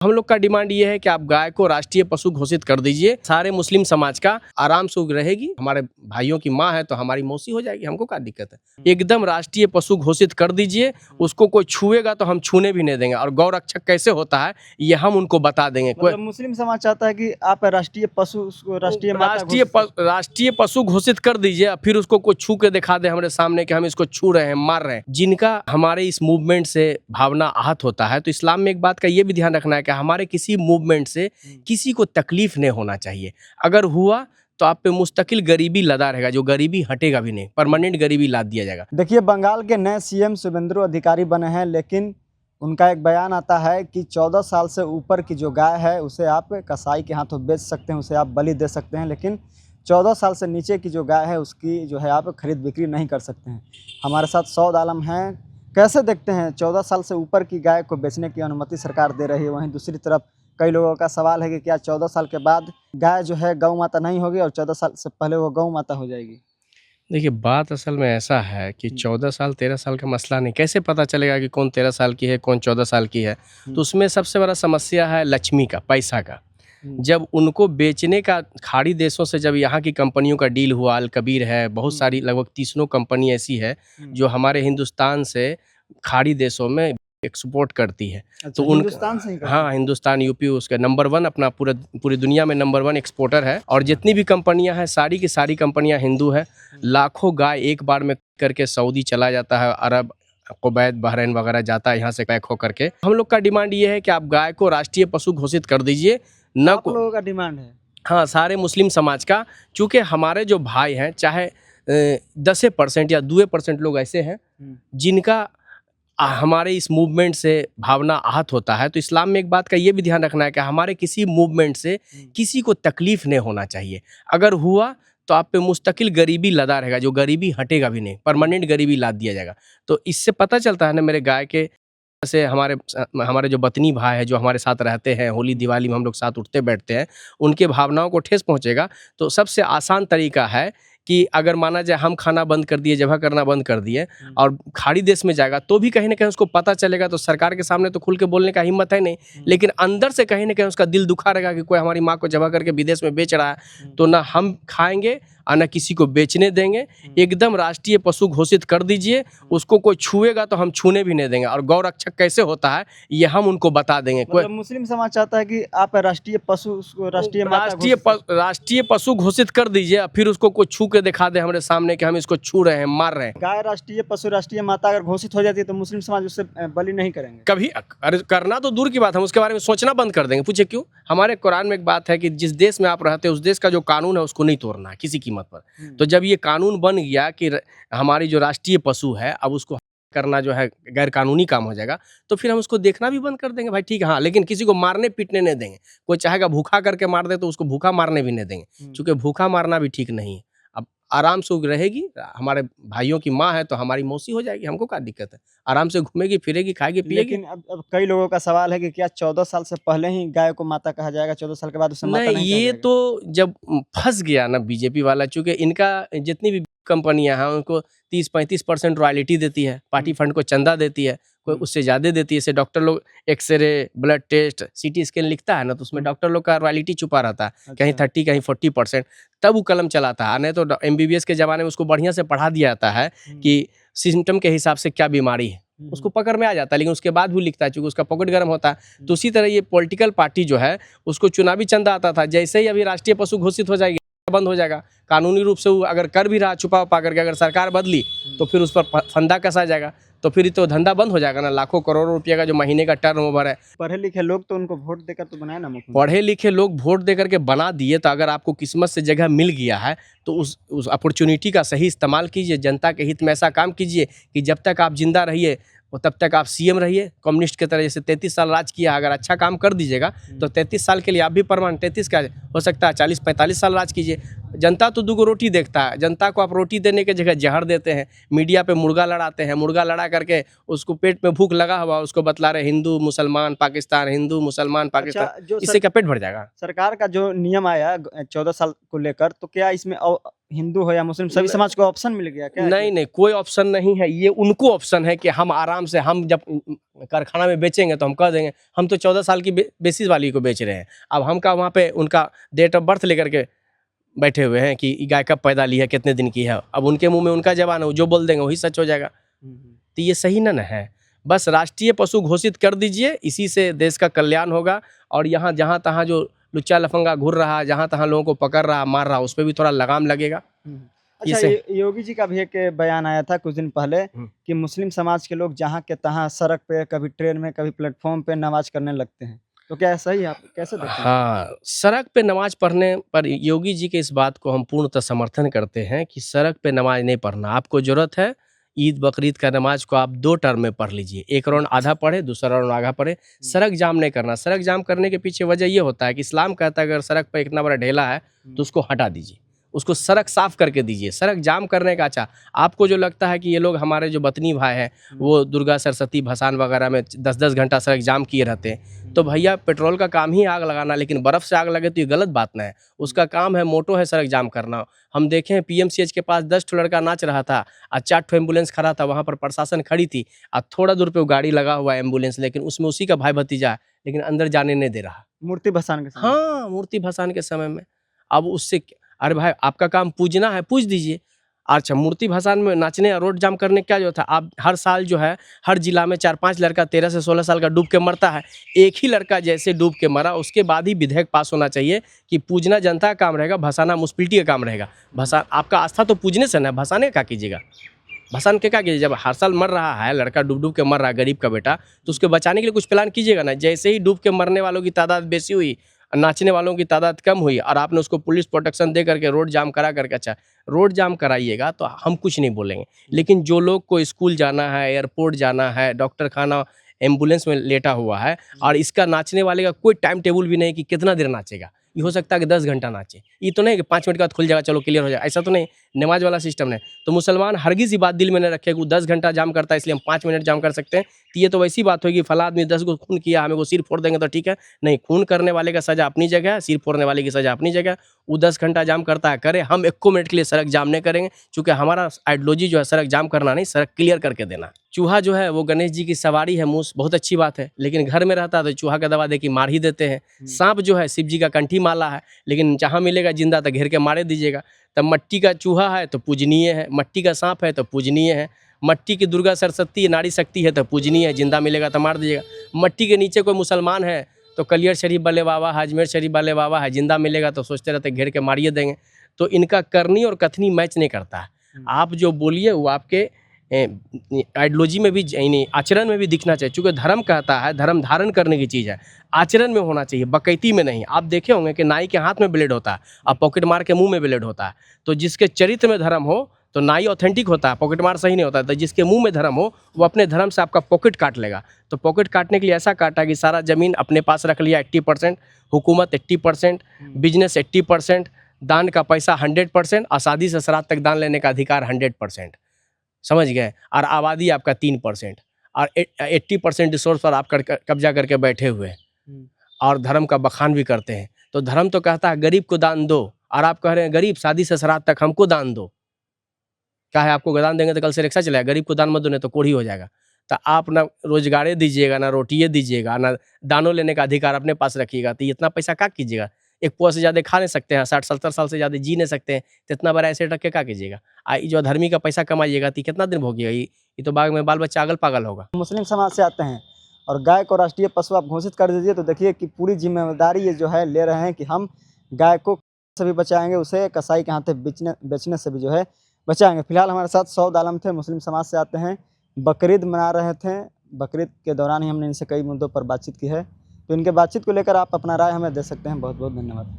हम लोग का डिमांड ये है कि आप गाय को राष्ट्रीय पशु घोषित कर दीजिए। सारे मुस्लिम समाज का आराम से रहेगी। हमारे भाइयों की माँ है तो हमारी मौसी हो जाएगी, हमको क्या दिक्कत है। एकदम राष्ट्रीय पशु घोषित कर दीजिए। उसको कोई छुएगा तो हम छूने भी नहीं देंगे। और गौ रक्षक कैसे होता है ये हम उनको बता देंगे। मतलब मुस्लिम समाज चाहता है कि आप राष्ट्रीय पशु उसको राष्ट्रीय पशु घोषित कर दीजिए। फिर उसको कोई छू के दिखा दे हमारे सामने कि हम इसको छू रहे हैं, मार रहे हैं। जिनका हमारे इस मूवमेंट से भावना आहत होता है, तो इस्लाम में एक बात का ये भी ध्यान रखना है कि हमारे किसी मूवमेंट से किसी को तकलीफ नहीं होना चाहिए। अगर हुआ तो आप पे मुस्तकिल गरीबी लदा रहेगा, जो गरीबी हटेगा भी नहीं, परमानेंट गरीबी लाद दिया जाएगा। देखिए, बंगाल के नए सीएम शुभेंदु अधिकारी बने हैं, लेकिन उनका एक बयान आता है कि 14 साल से ऊपर की जो गाय है उसे आप कसाई के हाथों बेच सकते हैं, उसे आप बलि दे सकते हैं, लेकिन 14 साल से नीचे की जो गाय है उसकी जो है आप खरीद बिक्री नहीं कर सकते हैं। हमारे साथ सौद आलम हैं। कैसे देखते हैं 14 साल से ऊपर की गाय को बेचने की अनुमति सरकार दे रही है, वहीं दूसरी तरफ कई लोगों का सवाल है कि क्या 14 साल के बाद गाय जो है गौ माता नहीं होगी और 14 साल से पहले वो गौ माता हो जाएगी? देखिए, बात असल में ऐसा है कि 14 साल 13 साल का मसला नहीं। कैसे पता चलेगा कि कौन 13 साल की है, कौन 14 साल की है। तो उसमें सबसे बड़ा समस्या है लक्ष्मी का, पैसा का। जब उनको बेचने का खाड़ी देशों से जब यहाँ की कंपनियों का डील हुआ, अल कबीर है, बहुत सारी लगभग 30 कंपनी ऐसी है जो हमारे हिंदुस्तान से खाड़ी देशों में एक्सपोर्ट करती है। अच्छा, तो हिंदुस्तान से ही करते हैं? हाँ, हिंदुस्तान, यूपी उसका नंबर 1 अपना पूरी दुनिया में नंबर 1 एक्सपोर्टर है। और जितनी भी कंपनियां हैं सारी की सारी कंपनियां हिंदू है। लाखों गाय एक बार में करके सऊदी चला जाता है, अरब, कुवैत, बहरीन वगैरह जाता है यहाँ से पैक हो करके। हम लोग का डिमांड ये है कि आप गाय को राष्ट्रीय पशु घोषित कर दीजिए। न आप लोगों का डिमांड है? हाँ, सारे मुस्लिम समाज का। चूँकि हमारे जो भाई हैं, चाहे 10% या 2% लोग ऐसे हैं जिनका हमारे इस मूवमेंट से भावना आहत होता है। तो इस्लाम में एक बात का ये भी ध्यान रखना है कि हमारे किसी मूवमेंट से किसी को तकलीफ नहीं होना चाहिए। अगर हुआ तो आप पे मुस्तकिल गरीबी लदा रहेगा, जो गरीबी हटेगा भी नहीं, परमानेंट गरीबी लाद दिया जाएगा। तो इससे पता चलता है ना, मेरे गाय के से हमारे जो वतनी भाई है, जो हमारे साथ रहते हैं, होली दिवाली में हम लोग साथ उठते बैठते हैं, उनके भावनाओं को ठेस पहुंचेगा। तो सबसे आसान तरीका है कि अगर माना जाए हम खाना बंद कर दिए, ज़बह करना बंद कर दिए और खाड़ी देश में जाएगा तो भी कहीं ना कहीं उसको पता चलेगा। तो सरकार के सामने तो खुल के बोलने का हिम्मत है नहीं, लेकिन अंदर से कहीं ना कहीं उसका दिल दुखा रहेगा कि कोई हमारी माँ को ज़बह करके विदेश में बेच रहा है। तो ना हम खाएंगे और न किसी को बेचने देंगे। एकदम राष्ट्रीय पशु घोषित कर दीजिए। उसको कोई छुएगा तो हम छूने भी नहीं देंगे। और गौ रक्षक कैसे होता है ये हम उनको बता देंगे। मतलब मुस्लिम समाज चाहता है कि आप राष्ट्रीय पशु उसको राष्ट्रीय पशु घोषित कर दीजिए। फिर उसको कोई छू के दिखा दे हमारे सामने कि हम इसको छू रहे हैं, मार रहे हैं। गाय राष्ट्रीय पशु, राष्ट्रीय माता अगर घोषित हो जाती है तो मुस्लिम समाज उससे बलि नहीं करेंगे कभी। अरे करना तो दूर की बात है, हम उसके बारे में सोचना बंद कर देंगे। पूछे क्यों? हमारे कुरान में एक बात है कि जिस देश में आप रहते हैं उस देश का जो कानून है उसको नहीं तोड़ना है किसी कीमत पर। तो जब ये कानून बन गया कि हमारी जो राष्ट्रीय पशु है अब उसको करना जो है गैर कानूनी काम हो जाएगा, तो फिर हम उसको देखना भी बंद कर देंगे। भाई ठीक है, हाँ, लेकिन किसी को मारने पीटने नहीं देंगे। कोई चाहेगा भूखा करके मार दे तो उसको भूखा मारने भी नहीं देंगे, क्योंकि भूखा मारना भी ठीक नहीं है। अब आराम से रहेगी। हमारे भाइयों की माँ है तो हमारी मौसी हो जाएगी, हमको क्या दिक्कत है। आराम से घूमेगी फिरेगी, खाएगी पिएगी। लेकिन अब कई लोगों का सवाल है कि क्या 14 साल से पहले ही गाय को माता कहा जाएगा, 14 साल के बाद उसे माता नहीं कहा ये जाएगा? तो जब फंस गया ना बीजेपी वाला, चूंकि इनका जितनी भी कंपनियां हैं उनको 30-35% रॉयल्टी देती है, पार्टी फंड को चंदा देती है, कोई उससे ज़्यादा देती है। जैसे डॉक्टर लोग x ray, blood test, CT scan लिखता है ना, तो उसमें डॉक्टर लोग का रॉयल्टी छुपा रहता है, कहीं 30 कहीं 40%। तब वो कलम चलाता है। नहीं तो MBBS के ज़माने में उसको बढ़िया से पढ़ा दिया जाता है कि सिम्टम के हिसाब से क्या बीमारी है, उसको पकड़ में आ जाता है। लेकिन उसके बाद भी लिखता है, चूँकि उसका पॉकेट गर्म होता है। तो उसी तरह ये पॉलिटिकल पार्टी जो है उसको चुनावी चंदा आता था। जैसे ही अभी राष्ट्रीय पशु घोषित हो जाएगी, बंद हो जाएगा कानूनी रूप से। वो अगर कर भी रहा छुपा उपा करके, अगर सरकार बदली तो फिर उस पर फंदा कसा जाएगा, तो फिर तो धंधा बंद हो जाएगा ना। लाखों करोड़ों रुपये का जो महीने का टर्न ओवर है। पढ़े लिखे लोग तो उनको वोट देकर तो बनाए ना मुख्यमंत्री। पढ़े लिखे लोग वोट दे करके बना दिए, तो अगर आपको किस्मत से जगह मिल गया है तो उस अपॉर्चुनिटी का सही इस्तेमाल कीजिए। जनता के हित में ऐसा काम कीजिए कि जब तक आप जिंदा रहिए और तब तक आप CM रहिए, कम्युनिस्ट की तरह। जैसे 33 साल राज किया, अगर अच्छा काम कर दीजिएगा तो 33 साल के लिए आप भी परमानेंट, 33 का हो सकता है 40-45 साल राज कीजिए। जनता तो दूगो रोटी देखता है, जनता को आप रोटी देने की जगह जहर देते हैं, मीडिया पे मुर्गा लड़ाते हैं, मुर्गा लड़ा करके उसको पेट में भूख लगा हुआ उसको बतला रहे हिंदू मुसलमान पाकिस्तान, हिंदू मुसलमान पाकिस्तान। अच्छा, जो इससे क्या पेट भर जाएगा? सरकार का जो नियम आया 14 साल को लेकर, तो क्या इसमें हिंदू हो या मुस्लिम सभी समाज को ऑप्शन मिल गया क्या? नहीं नहीं, कोई ऑप्शन नहीं है, ये उनको ऑप्शन है कि हम आराम से, हम जब कारखाना में बेचेंगे तो हम कह देंगे हम तो 14 साल की बेसिस वाली को बेच रहे हैं। अब हम का वहाँ पे उनका डेट ऑफ बर्थ लेकर के बैठे हुए हैं कि गाय कब पैदा ली है, कितने दिन की है। अब उनके मुंह में उनका जबान है, जो बोल देंगे वही सच हो जाएगा। तो ये सही ना है। बस राष्ट्रीय पशु घोषित कर दीजिए, इसी से देश का कल्याण होगा। और यहाँ जहाँ तहाँ जो लुच्चा लफंगा घूर रहा है, जहाँ तहाँ लोगों को पकड़ रहा मार रहा, उस पर भी थोड़ा लगाम लगेगा। अच्छा, योगी जी का भी एक बयान आया था कुछ दिन पहले कि मुस्लिम समाज के लोग जहाँ के तहाँ सड़क पे, कभी ट्रेन में, कभी प्लेटफॉर्म पे नमाज करने लगते हैं, तो क्या सही है? आप कैसे देखते हैं? हाँ, सड़क पे नमाज पढ़ने पर योगी जी के इस बात को हम पूर्णतः समर्थन करते हैं कि सड़क पे नमाज नहीं पढ़ना। आपको जरूरत है ईद बकरीद का नमाज को आप 2 टर्म में पढ़ लीजिए, एक राउंड आधा पढ़े, दूसरा राउंड आधा पढ़े। सड़क जाम नहीं करना। सड़क जाम करने के पीछे वजह ये होता है कि इस्लाम कहता है अगर सड़क पर इतना बड़ा ढेला है तो उसको हटा दीजिए, उसको सड़क साफ करके दीजिए। सड़क जाम करने का अच्छा, आपको जो लगता है कि ये लोग हमारे जो बतनी भाई हैं वो दुर्गा सरस्वती भसान वगैरह में 10-10 घंटा सड़क जाम किए रहते हैं, तो भैया पेट्रोल का काम ही आग लगाना, लेकिन बर्फ़ से आग लगे तो ये गलत बात ना है। उसका काम है, मोटो है सड़क जाम करना। हम देखे हैं पीएमसीएच के पास 10 ठो लड़का नाच रहा था और 4 ठो एम्बुलेंस खड़ा था, वहाँ पर प्रशासन खड़ी थी और थोड़ा दूर पे वो गाड़ी लगा हुआ है एम्बुलेंस, लेकिन उसमें उसी का भाई भतीजा है, लेकिन अंदर जाने नहीं दे रहा। मूर्ति भसान के समय? हाँ, मूर्ति भसान के समय में। अब उससे अरे भाई आपका काम पूजना है, पूज दीजिए। अच्छा, मूर्ति भसान में नाचने या रोड जाम करने क्या जो था? आप हर साल जो है हर जिला में 4-5 लड़का 13 से 16 साल का डूब के मरता है। एक ही लड़का जैसे डूब के मरा, उसके बाद ही विधेयक पास होना चाहिए कि पूजना जनता का काम रहेगा, भसाना म्युनिसिपैलिटी का काम रहेगा। भसान आपका आस्था तो पूजने से ना, भसाने क्या कीजिएगा? भसान के क्या कीजिए? जब हर साल मर रहा है लड़का, डूब के मर रहा है गरीब का बेटा, तो उसको बचाने के लिए कुछ प्लान कीजिएगा ना। जैसे ही डूब के मरने वालों की तादाद बेसी हुई, नाचने वालों की तादाद कम हुई और आपने उसको पुलिस प्रोटेक्शन दे करके रोड जाम करा करके, अच्छा रोड जाम कराइएगा तो हम कुछ नहीं बोलेंगे, लेकिन जो लोग को स्कूल जाना है, एयरपोर्ट जाना है, डॉक्टर खाना एम्बुलेंस में लेटा हुआ है और इसका नाचने वाले का कोई टाइम टेबल भी नहीं कि कितना देर नाचेगा। ये हो सकता है कि 10 घंटा नाचे, ये तो नहीं कि 5 मिनट के बाद खुल जाएगा चलो क्लियर हो जाएगा, ऐसा तो नहीं। नमाज वाला सिस्टम नहीं। तो मुसलमान हरगिज़ ये बात दिल में न रखे कि वो 10 घंटा जाम करता है इसलिए हम 5 मिनट जाम कर सकते हैं। तो ये तो वैसी बात होगी फला आदमी 10 को खून किया, हमें वो सिर फोड़ देंगे तो ठीक है। नहीं, खून करने वाले का सज़ा अपनी जगह है, सिर फोड़ने वाले की सज़ा अपनी जगह है। वो 10 घंटा जाम करता है करे, हम 1 मिनट के लिए सड़क जाम नहीं करेंगे, चूँकि हमारा आइडियोलॉजी जो है सड़क जाम करना नहीं, सड़क क्लियर करके देना। चूहा जो है वो गणेश जी की सवारी है, मूस बहुत अच्छी बात है, लेकिन घर में रहता है तो चूहा का दवा दे के मार ही देते हैं। सांप जो है शिव जी का कंठी माला है, लेकिन जहाँ मिलेगा जिंदा तो घेर के मारे दीजिएगा। तब मट्टी का चूहा है तो पूजनीय है, मट्टी का सांप है तो पूजनीय है, मट्टी की दुर्गा सरस्वती नारी शक्ति है तो पूजनीय है, जिंदा मिलेगा तो मार दीजिएगा। मट्टी के नीचे कोई मुसलमान है तो कलियर शरीफ वाले बाबा है, अजमेर शरीफ वाले बाबा है, जिंदा मिलेगा तो सोचते रहते घेर के मारिए देंगे। तो इनका करनी और कथनी मैच नहीं करता है। आप जो बोलिए वो आपके आइडियोलॉजी में भी यानी आचरण में भी दिखना चाहिए, क्योंकि धर्म कहता है धर्म धारण करने की चीज़ है, आचरण में होना चाहिए, बकैती में नहीं। आप देखे होंगे कि नाई के हाथ में ब्लेड होता है और पॉकेट मार के मुंह में ब्लेड होता है। तो जिसके चरित्र में धर्म हो तो नाई ऑथेंटिक होता है, पॉकेट मार सही नहीं होता है। तो जिसके मुंह में धर्म हो वो अपने धर्म से आपका पॉकेट काट लेगा। तो पॉकेट काटने के लिए ऐसा काटा कि सारा ज़मीन अपने पास रख लिया 80%, हुकूमत 80%, बिजनेस 80%, दान का पैसा 100% और शादी से श्राद्ध तक दान लेने का अधिकार 100%, समझ गए। और आबादी आपका 3% और 80% रिसोर्स पर आप कब्जा करके बैठे हुए हैं और धर्म का बखान भी करते हैं। तो धर्म तो कहता है गरीब को दान दो, और आप कह रहे हैं गरीब शादी से श्राद्ध तक हमको दान दो। क्या है, आपको दान देंगे तो कल से रिक्शा चलाएगा, गरीब को दान मत दो नहीं तो कोढ़ी हो जाएगा। तो आप ना रोजगारे दीजिएगा, ना रोटिए दीजिएगा, ना दानों लेने का अधिकार अपने पास रखिएगा, तो इतना पैसा क्या कीजिएगा? एक पुआ से ज़्यादा खा नहीं सकते हैं, 60-70 साल से ज़्यादा जी नहीं सकते हैं, तो इतना बड़ा ऐसे रख के क्या कीजिएगा? जो धर्मी का पैसा कमाइएगा तो कितना दिन भोगिएगा? ये तो बाग में बाल बच्चा अगल पागल होगा। मुस्लिम समाज से आते हैं और गाय को राष्ट्रीय पशु आप घोषित कर दीजिए, तो देखिए कि पूरी जिम्मेदारी ये जो है ले रहे हैं कि हम गाय को से भी बचाएंगे, उसे कसाई के हाथ बेचने से भी जो है बचाएंगे। फिलहाल हमारे साथ सऊद आलम थे, मुस्लिम समाज से आते हैं, बकरीद मना रहे थे। बकरीद के दौरान ही हमने इनसे कई मुद्दों पर बातचीत की है, तो इनके बातचीत को लेकर आप अपना राय हमें दे सकते हैं। बहुत बहुत धन्यवाद।